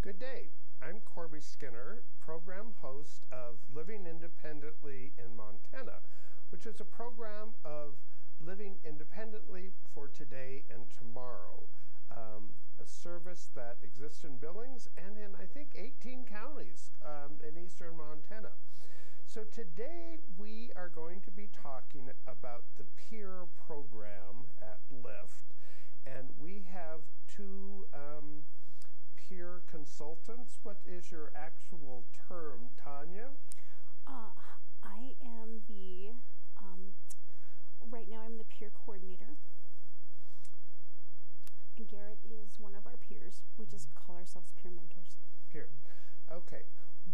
Good day. I'm Corby Skinner, program host of Living Independently in Montana, which is a program of living independently for today and tomorrow. A service that exists in Billings and in, I think, 18 counties in eastern Montana. So today we are going to be talking about the Peer program at LIFTT, and we have two peer consultants. What is your actual term, Tanya? I am the, right now I'm the peer coordinator. And Garrett is one of our peers. We just call ourselves peer mentors. Peers. Okay.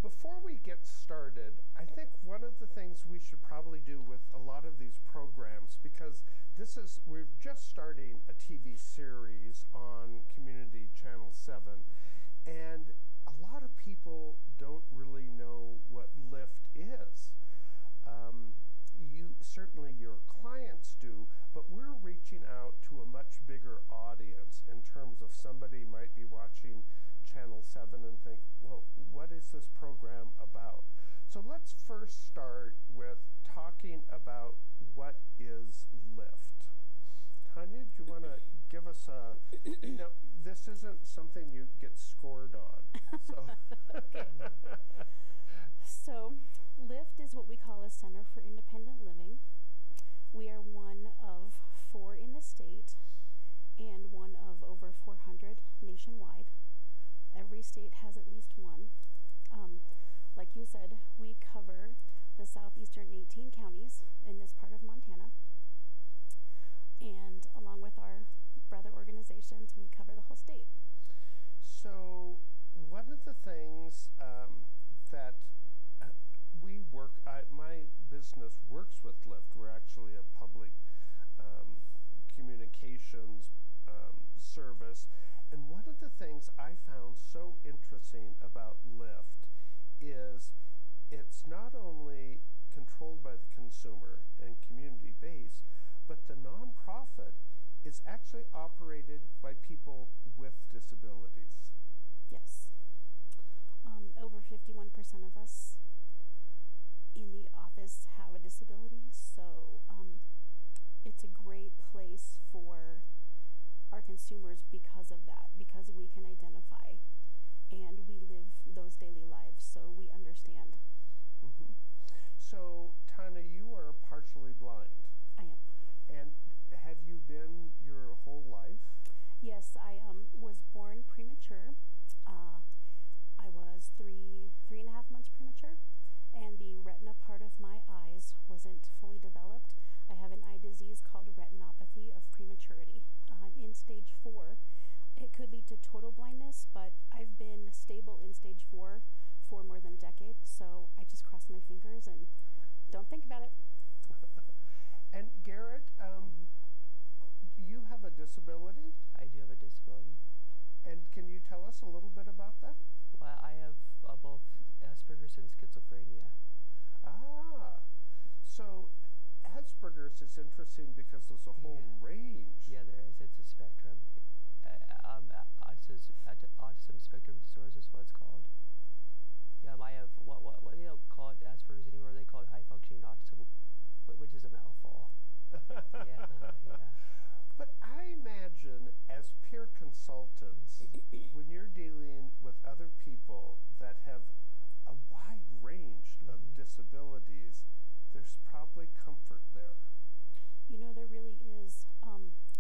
Before we get started, I think one of the things we should probably do with a lot of these programs, because we're just starting a TV series on Community Channel 7, and a lot of people don't really know what LIFTT is. Certainly your clients do, but we're reaching out to a much bigger audience in terms of somebody might be watching Channel 7 and think, well, what is this program about? So let's first start with talking about what is LIFTT. Tanya, do you want to give us a, this isn't something you get scored on. So, So LIFTT is what we call a Center for Independent Living. We are one of 4 in the state and one of over 400 nationwide. Every state has at least one. Like you said, we cover the southeastern 18 counties in this part of Montana. And along with our brother organizations, we cover the whole state. So one of the things that my business works with LIFTT. We're actually a public communications service. And one of the things I found so interesting about LIFTT is it's not only controlled by the consumer and community base, but the nonprofit is actually operated by people with disabilities. Yes. Over 51% of us in the office have a disability, so it's a great place for our consumers because of that, because we can identify and we live those daily lives, so we understand. Mm-hmm. So, Tanya, you are partially blind. I am. And have you been your whole life? Yes, I was born premature. I was three and a half months premature, and the retina part of my eyes wasn't fully developed. I have an eye disease called retinopathy of prematurity. I'm in stage 4. It could lead to total blindness, but I've been stable in stage 4 for more than a decade, so I just cross my fingers and don't think about it. And Garrett, you have a disability? I do have a disability. And can you tell us a little bit about that? Well, I have both Aspergers and schizophrenia. Ah, so Aspergers is interesting because there's a whole range. Yeah, there is. It's a spectrum. Autism spectrum disorders is what it's called. Yeah, I have what they don't call it Aspergers anymore. They call it high functioning autism, which is a mouthful. Yeah. But I imagine as peer consultants, when you're dealing with other people that have a wide range of disabilities, there's probably comfort there. There really is.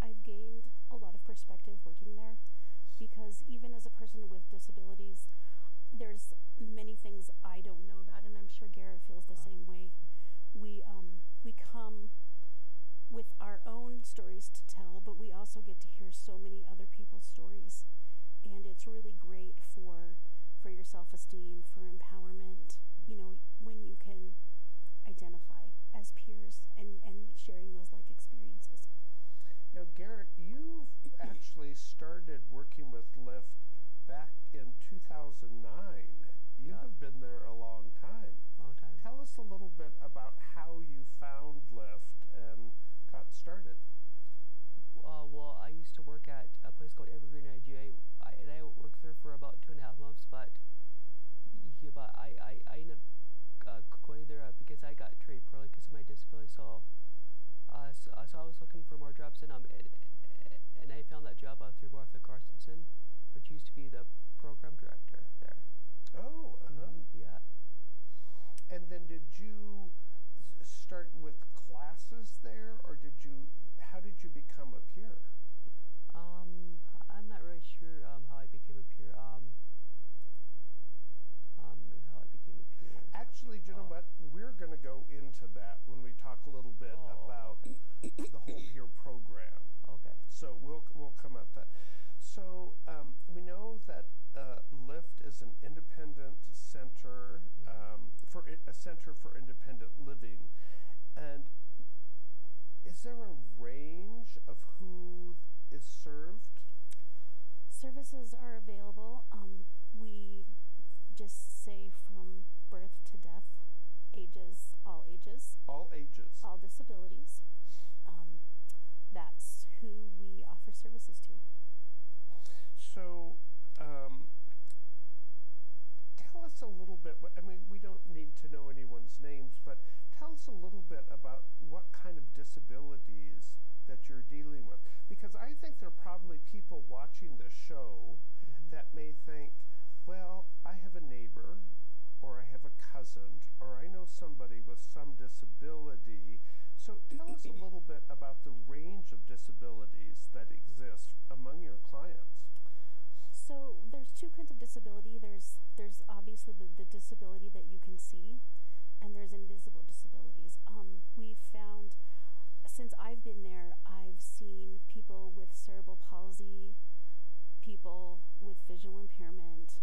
I've gained a lot of perspective working there, because even as a person with disabilities, there's many things I don't know about, and I'm sure Garrett feels the same way. We come with our own stories to tell, but we also get to hear so many other people's stories, and it's really great for your self-esteem, for empowerment, when you can identify as peers and sharing those like experiences. Now, Garrett, you've actually started working with LIFTT back in 2009. You have been there a long time. Tell us a little bit about how you found LIFTT and got started. Well, I used to work at a place called Evergreen IGA, and I worked there for about 2.5 months helps, but yeah, but I ended up quitting there because I got treated poorly because of my disability. So so I was looking for more jobs, and I found that job through Martha Carstensen, which used to be the program director there. Oh, Yeah. And then did you start with classes there, or how did you become a peer? I'm not really sure how I became a peer. How I became a peer. Actually, you know what? We're going to go into that when we talk a little bit about the whole peer program. Okay. So we'll come at that. So we know that LIFTT is an independent center for a center for independent living, and is there a range of who is served? Services are available. We just say from birth to death, ages, all ages. All ages. All disabilities. That's who we offer services to. So tell us a little bit, I mean, we don't need to know anyone's names, but tell us a little bit about what kind of disabilities that you're dealing with. Because I think there are probably people watching this show that may think, well, I have a neighbor, or I have a cousin, or I know somebody with some disability. So tell us a little bit about the range of disabilities that exist among your clients. So there's two kinds of disability. There's obviously the disability that you can see, and there's invisible disabilities. We've found, since I've been there, I've seen people with cerebral palsy, people with visual impairment,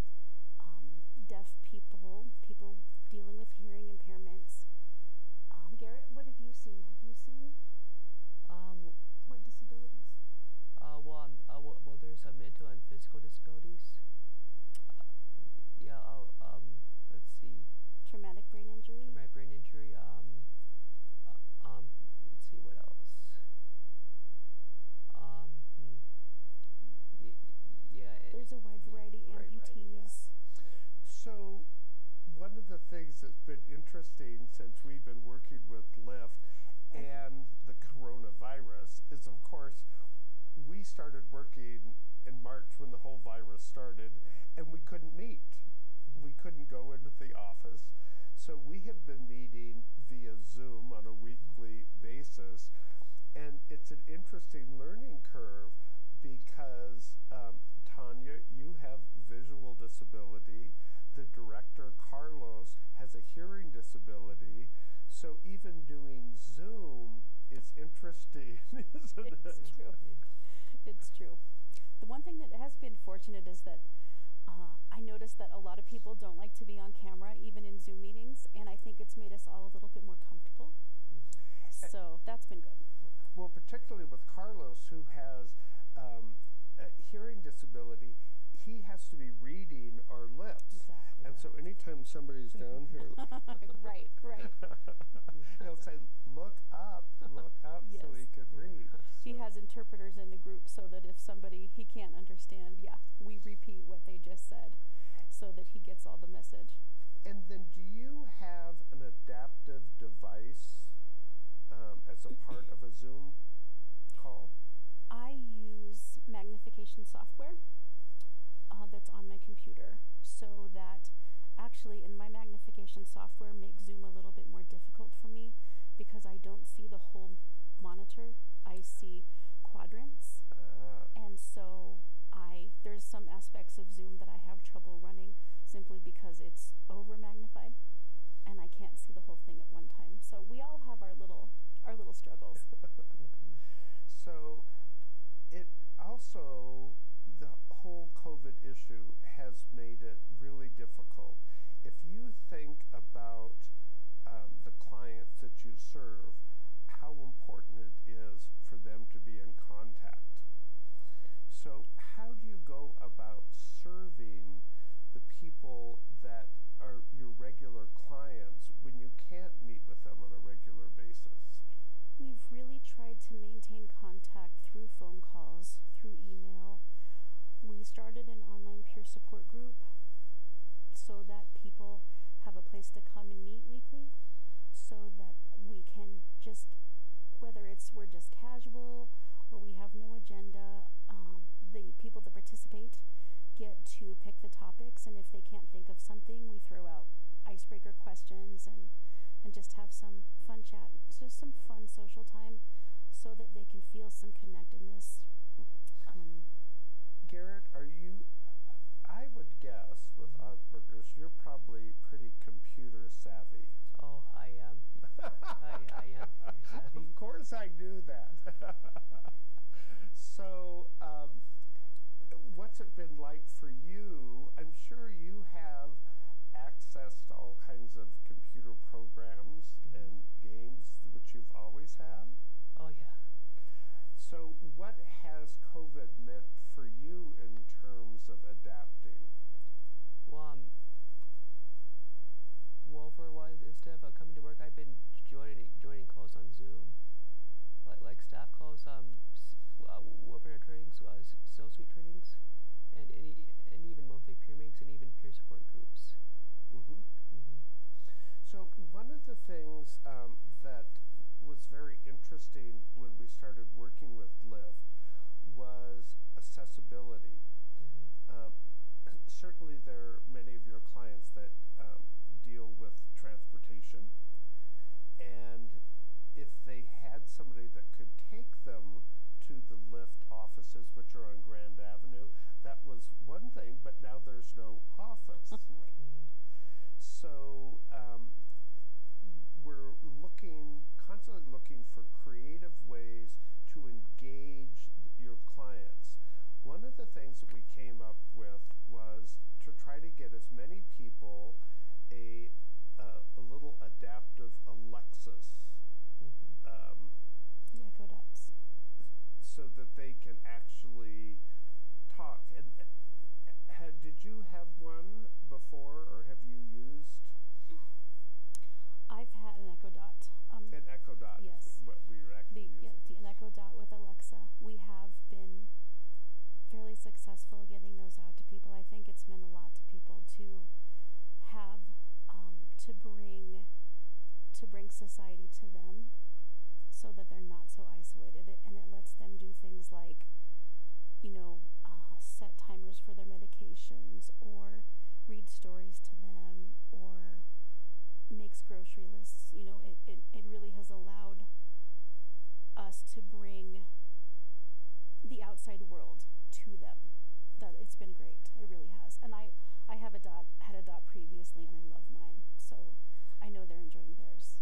deaf people, people dealing with hearing impairments. Garrett, what have you seen? Have you seen what disabilities? Well, there's mental and physical disabilities. Yeah. Let's see. Traumatic brain injury. Traumatic brain injury. Let's see what else. Yeah. There's a wide variety. Amputees. So one of the things that's been interesting since we've been working with LIFTT and the coronavirus is, of course, we started working in March when the whole virus started, and we couldn't meet. We couldn't go into the office. So we have been meeting via Zoom on a weekly basis, and it's an interesting learning curve because Tanya, you have visual disability. The director, Carlos, has a hearing disability. So even doing Zoom is interesting, isn't it? It's true. It's true. The one thing that has been fortunate is that I noticed that a lot of people don't like to be on camera, even in Zoom meetings, and I think it's made us all a little bit more comfortable. So that's been good. Well, particularly with Carlos, who has a hearing disability, he has to be reading our lips. Exactly. And so anytime somebody's down here, right. he'll say, look up, Yes. so he could read. He has interpreters in the group so that if somebody he can't understand, we repeat what they just said so that he gets all the message. And then do you have an adaptive device as a part of a Zoom call? I use magnification software that's on my computer, so that actually in my magnification software makes Zoom a little bit more difficult for me because I don't see the whole monitor. I see quadrants. And so there's some aspects of Zoom that I have trouble running simply because it's over magnified and I can't see the whole thing at one time. So we all have our little struggles. So it also, the whole COVID issue has made it really difficult. If you think about the clients that you serve, how important it is for them to be in contact. So how do you go about serving the people that are your regular clients when you can't meet with them on a regular basis? We've really tried to maintain contact through phone calls, through email. We started an online peer support group so that people have a place to come and meet weekly, so that we can just, whether it's we're just casual or we have no agenda, the people that participate get to pick the topics, and if they can't think of something, we throw out icebreaker questions and just have some fun chat. It's just some fun social time so that they can feel some connectedness. Garrett, are you, I would guess with Asperger's, you're probably pretty computer savvy. Oh, I am. I am computer savvy. Of course I knew that. So, what's it been like for you? I'm sure you have access to all kinds of computer programs and games, which you've always had. Oh, yeah. So what has COVID meant for you in terms of adapting? Well, for a while, instead of coming to work, I've been joining calls on Zoom, like staff calls, webinar trainings, sales suite trainings, and even monthly peer meetings, and even peer support groups. So one of the things that was very interesting when we started working with LIFTT was accessibility. Certainly there are many of your clients that deal with transportation, and if they had somebody that could take them to the LIFTT offices, which are on Grand Avenue, that was one thing, but now there's no office. So we're constantly looking for creative ways to engage your clients. One of the things that we came up with was to try to get as many people a little adaptive Alexis. The Echo Dots. So that they can actually talk. And did you have one before, or have you used? I've had an Echo Dot. An Echo Dot. Yes. Is what we were actually using. An Echo Dot with Alexa. We have been fairly successful getting those out to people. I think it's meant a lot to people to have to bring society to them, so that they're not so isolated, and it lets them do things like, set timers for their medications, or read stories to them, or makes grocery lists. It really has allowed us to bring the outside world to them. That it's been great. It really has. And I had a dot previously, and I love mine, so I know they're enjoying theirs.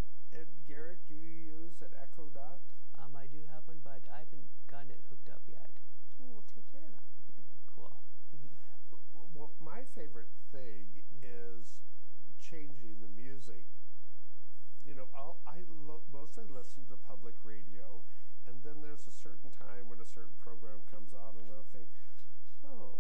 Garrett, do you use an Echo Dot? I do have one, but I haven't gotten it hooked up yet. We'll take care of that. Cool. Well, my favorite thing is changing the music. I mostly listen to public radio, and then there's a certain time when a certain program comes on, and I'll think, oh,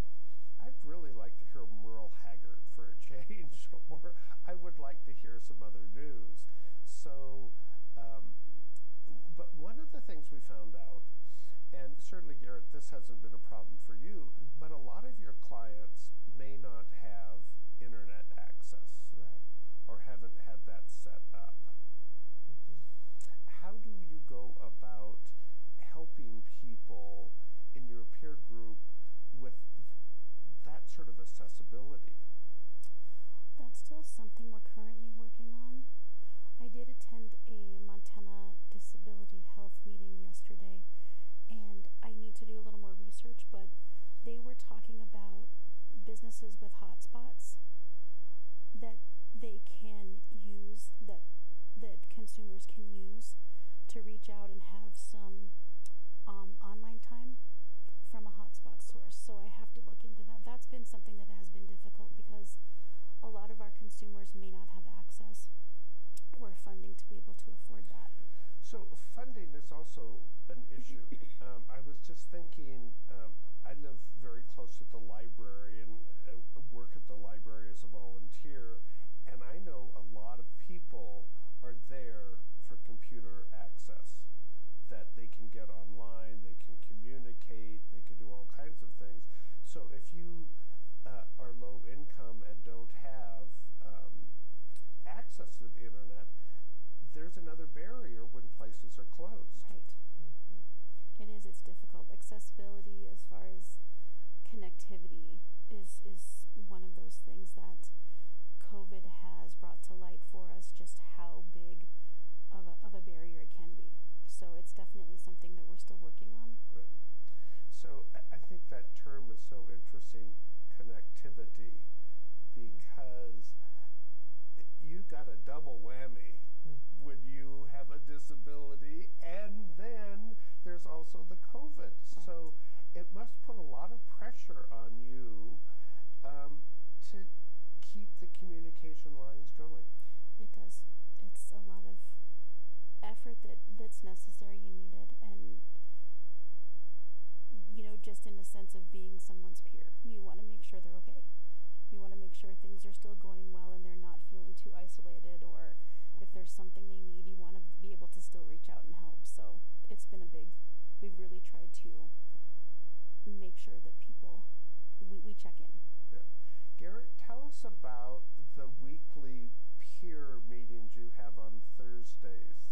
I'd really like to hear Merle Haggard for a change, or I would like to hear some other news. So, but one of the things we found out, and certainly, Garrett, this hasn't been a problem for you, but a lot of your clients may not have internet access. Right. Or haven't had that set up. How do you go about helping people in your peer group with that sort of accessibility? That's still something we're currently working on. I did attend a Montana Disability Health meeting yesterday, and I need to do a little more research, but they were talking about businesses with hotspots that they can use, that consumers can use to reach out and have some online time from a hotspot source. So I have to look into that. That's been something that has been difficult, because a lot of our consumers may not have access or funding to be able to afford that. So funding is also an issue. I was just thinking, I live very close to the library and work at the library as a volunteer, and I know a lot of people are there for computer access, that they can get online, they can communicate, they can do all kinds of things. So if you are low income and don't have access to the internet, there's another barrier when places are closed. Right. Mm-hmm. It is. It's difficult. Accessibility, as far as connectivity, is one of those things that COVID has brought to light for us, just how big of a barrier it can be. So it's definitely something that we're still working on. Right. So I think that term is so interesting, connectivity, because you got a double whammy when you have a disability, and then there's also the COVID. Right. So it must put a lot of pressure on you to keep the communication lines going. It does. It's a lot of effort that's necessary and needed, and just in the sense of being someone's peer, you want to make sure they're okay. You want to make sure things are still going well and they're not feeling too isolated, or if there's something they need, you want to be able to still reach out and help. So it's been we've really tried to make sure that we check in. Yeah. Garrett, tell us about the weekly peer meetings you have on Thursdays.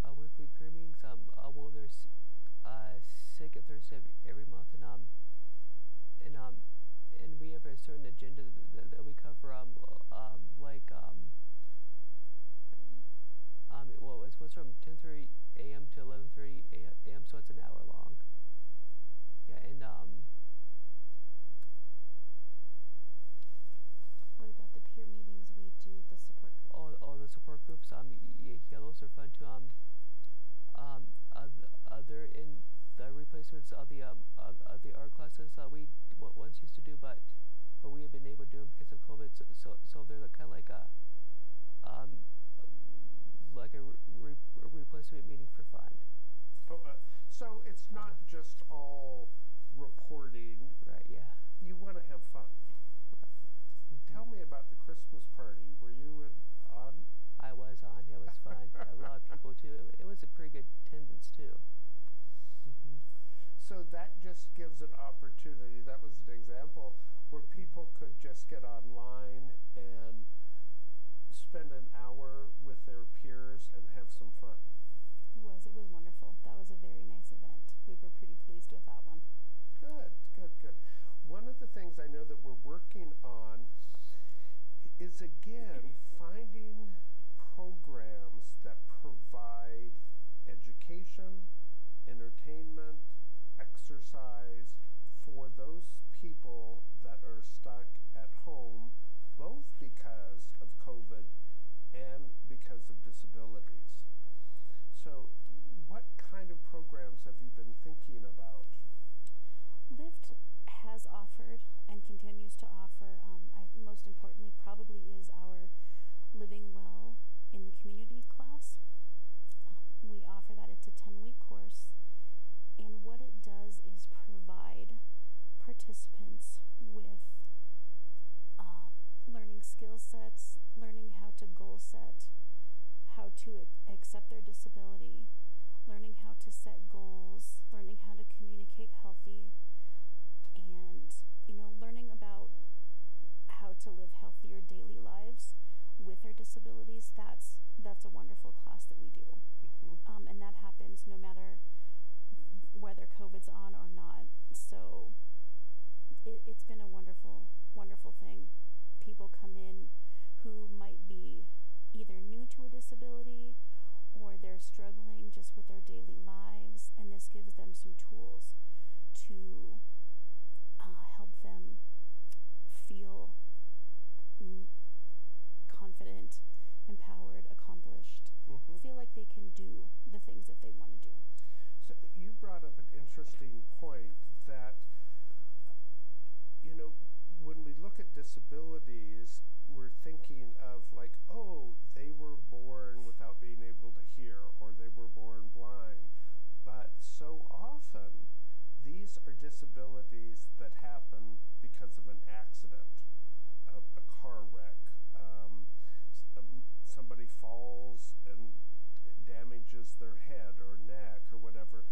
Weekly peer meetings. Well, there's second Thursday of every month, and we have a certain agenda that we cover. What's from 10:30 a.m. to 11:30 a.m. So it's an hour long. Yeah, and What about the peer meetings we do, the support group? all the support groups. Yeah, those are fun too. They're in the replacements of the art classes we once used to do, but we have been able to do them because of COVID. So they're kind of like a replacement meeting for fun. Oh, so it's not just all reporting. Right. Yeah. You want to have fun. Right. Mm-hmm. Tell me about the Christmas party. Were you on? I was on. It was fun. A lot of people too. It was a pretty good attendance too. Mm-hmm. So that just gives an opportunity. That was an example where people could just get online and spend an hour with their peers and have some fun. It was wonderful. That was a very nice event. We were pretty pleased with that one. Good. One of the things I know that we're working on is, again, finding programs that provide education, entertainment, exercise for those people that are stuck at home, both because of COVID and because of disabilities. So what kind of programs have you been thinking about? LIFTT has offered and continues to offer, most importantly probably is our Living Well in the Community class. We offer that. It's a 10-week course, and what it does is provide participants with learning skill sets, learning how to goal set, how to accept their disability, learning how to set goals, learning how to communicate healthy, and learning about how to live healthier daily lives with their disabilities. That's a wonderful class that we do. Mm-hmm. And that happens no matter whether COVID's on or not. So it's been a wonderful thing. People come in who might be either new to a disability or they're struggling just with their daily lives, and this gives them some tools to help them feel confident, empowered, accomplished, Mm-hmm. feel like they can do the things that they want to do. So you brought up an interesting point that, when we look at disabilities, we're thinking of like, oh, they were born without being able to hear, or they were born blind. But so often, these are disabilities that happen because of an accident, a car wreck. Somebody falls and damages their head or neck or whatever.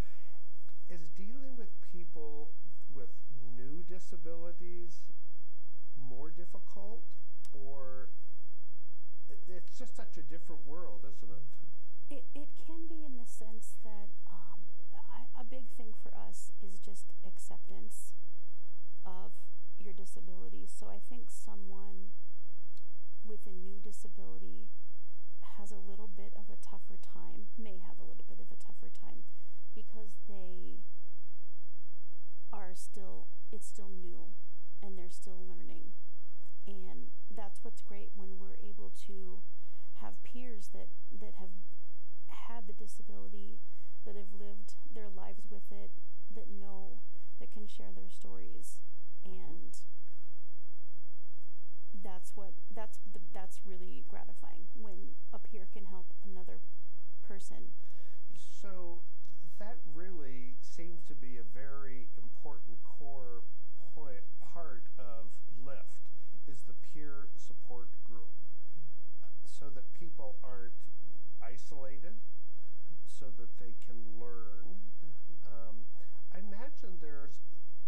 Is dealing with people with new disabilities, difficult, or it's just such a different world, isn't it? It can be in the sense that a big thing for us is just acceptance of your disability. So I think someone with a new disability has a little bit of a tougher time, may have a little bit of a tougher time, because they are still, it's still new and they're still learning. And that's what's great when we're able to have peers that have had the disability, that have lived their lives with it, that know, that can share their stories. And that's really gratifying when a peer can help another person. So that really seems to be a very important core part of LIFTT, is the peer support group, so that people aren't isolated, so that they can learn. I imagine there's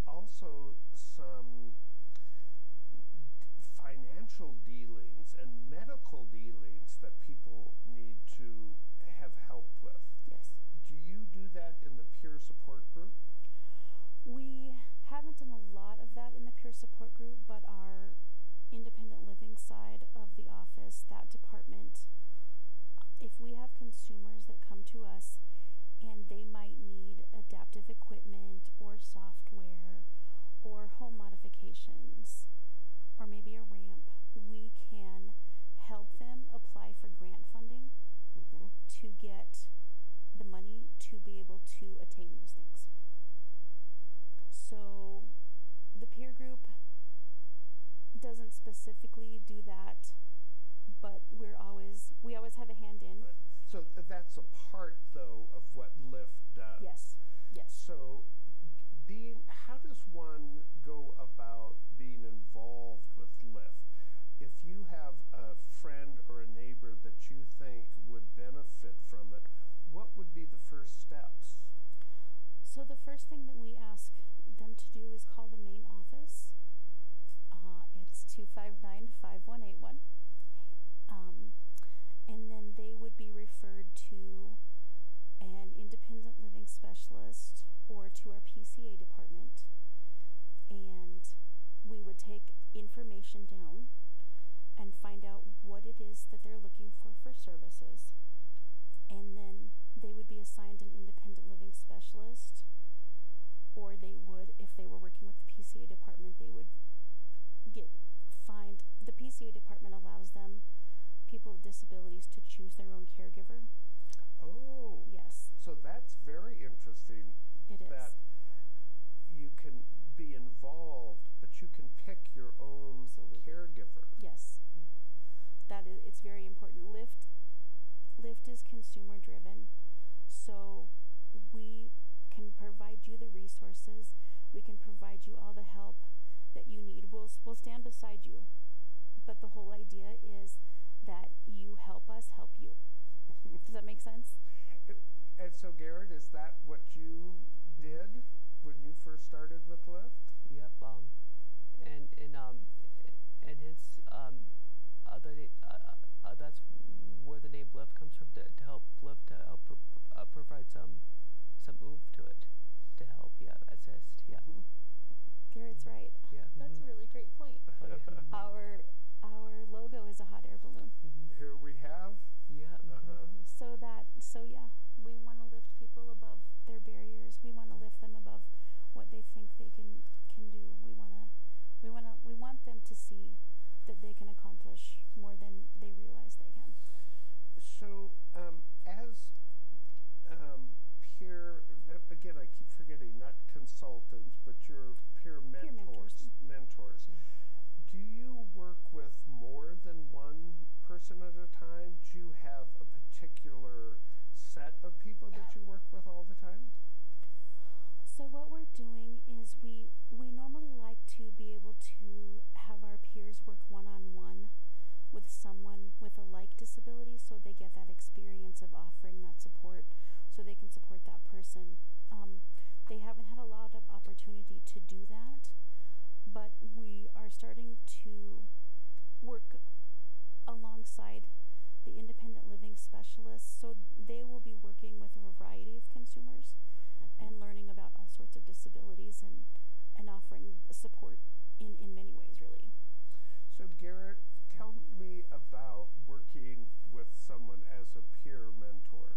also some financial dealings and medical dealings that people need to have help with. Yes. Do you do that in the peer support group? We haven't done a lot of that in the peer support group, but our independent living side of the office, that department, if we have consumers that come to us and they might need adaptive equipment or software or home modifications or maybe a ramp, we can help them apply for grant funding to get the money to be able to attain those things. So the peer group doesn't specifically do that, but we always have a hand in. Right. So that's a part, though, of what LIFTT does. Yes. Yes. So how does one go about being involved with LIFTT? If you have a friend or a neighbor that you think would benefit from it, what would be the first steps? So the first thing that we ask them to do is call the main office. It's 259-5181. And then they would be referred to an independent living specialist or to our PCA department. And we would take information down and find out what it is that they're looking for services. And then they would be assigned an independent living specialist, or they would, if they were working with the PCA department, they would the PCA department allows them, people with disabilities, to choose their own caregiver. Oh. Yes. So that's very interesting. It is. That you can be involved, but you can pick your own caregiver. Yes. It's very important. LIFTT is consumer driven, so we can provide you the resources. We can provide you all the help that you need. We'll stand beside you, but the whole idea is that you help us help you. Does that make sense? And so, Garrett, is that what you did when you first started with LIFTT? Yep. And hence that's where the name LIFTT comes from, to help LIFTT, to help provide some oomph to it, to help assist. Garrett's right. Yeah. That's a really great point. Oh, yeah. Our logo is a hot air balloon. Here we have. Yeah. So we want to lift people above their barriers. We want to lift them above what they think they can do. We want them to see that they can accomplish more than they realize they can. So, as peer, again, I keep forgetting, not consultants, but your peer mentors. Do you work with more than one person at a time? Do you have a particular set of people that you work with all the time? So what we're doing is we normally like to be able to have our peers work one-on-one with someone with a like disability, so they get that experience of offering that support, so they can support that person. They haven't had a lot of opportunity to do that, but we are starting to work alongside the independent living specialists, so they will be working with a variety of consumers and learning about all sorts of disabilities and offering support in many ways, really. So Garrett, tell me about working with someone as a peer mentor.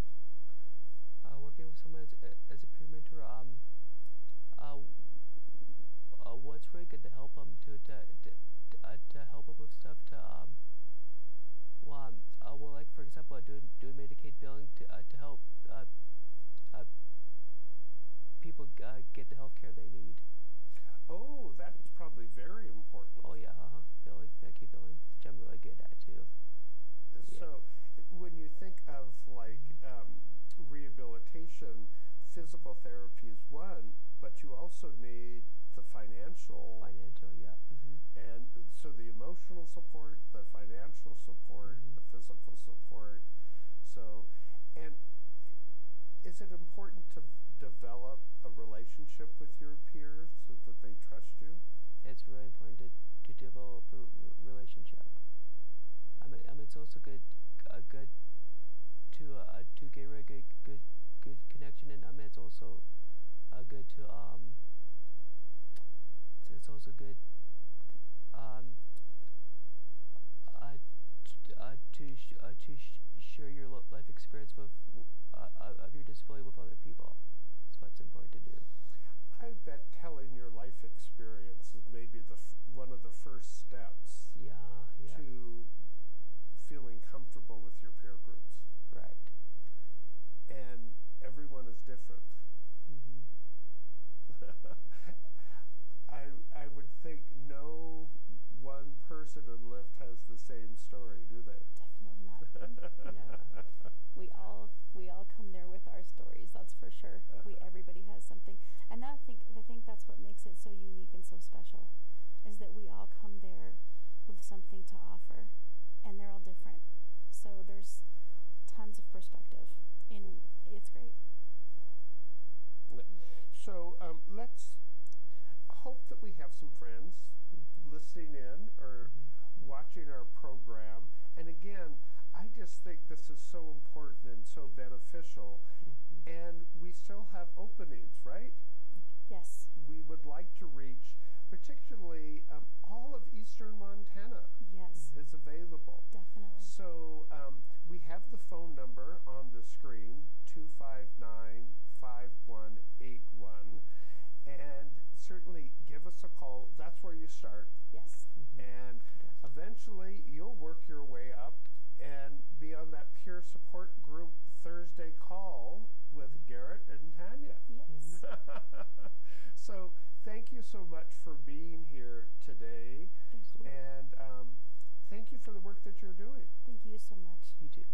Working with someone as a peer mentor, what's really good to help them to help them with stuff well, like for example, doing Medicaid billing to help people get the health care they need. Oh, that's probably very important. Oh yeah, billing, Medicaid billing, which I'm really good at too. So, when you think of like rehabilitation, physical therapy is one, but you also need the financial. Yeah. And so the emotional support, the financial support, the physical support. So, and is it important to develop a relationship with your peers so that they trust you? It's really important to develop a relationship. It's also good to get really good connection, and it's also good to it's also good to share your life experience with of your disability with other people. That's what's important to do. I bet telling your life experience is maybe one of the first steps to feeling comfortable with your peer groups. Right. And everyone is different. I would think no one person in LIFTT has the same story, do they? Definitely not. Yeah. We all come there with our stories, that's for sure. Everybody has something. And I think that's what makes it so unique and so special, is that we all come there with something to offer, and they're all different. So there's tons of perspective, and it's great. So let's hope that we have some friends listening in or watching our program. And again, I just think this is so important and so beneficial. And we still have openings, right? Yes. We would like to reach, particularly all of Eastern Montana. Yes. Is available. Definitely. So we have the phone number on the screen, 259-5181. And certainly give us a call. That's where you start. Yes. And eventually you'll work your way up and be on that peer support group Thursday call with Garrett and Tanya. Yes. So thank you so much for being here today. Thank you. And thank you for the work that you're doing. Thank you so much. You too.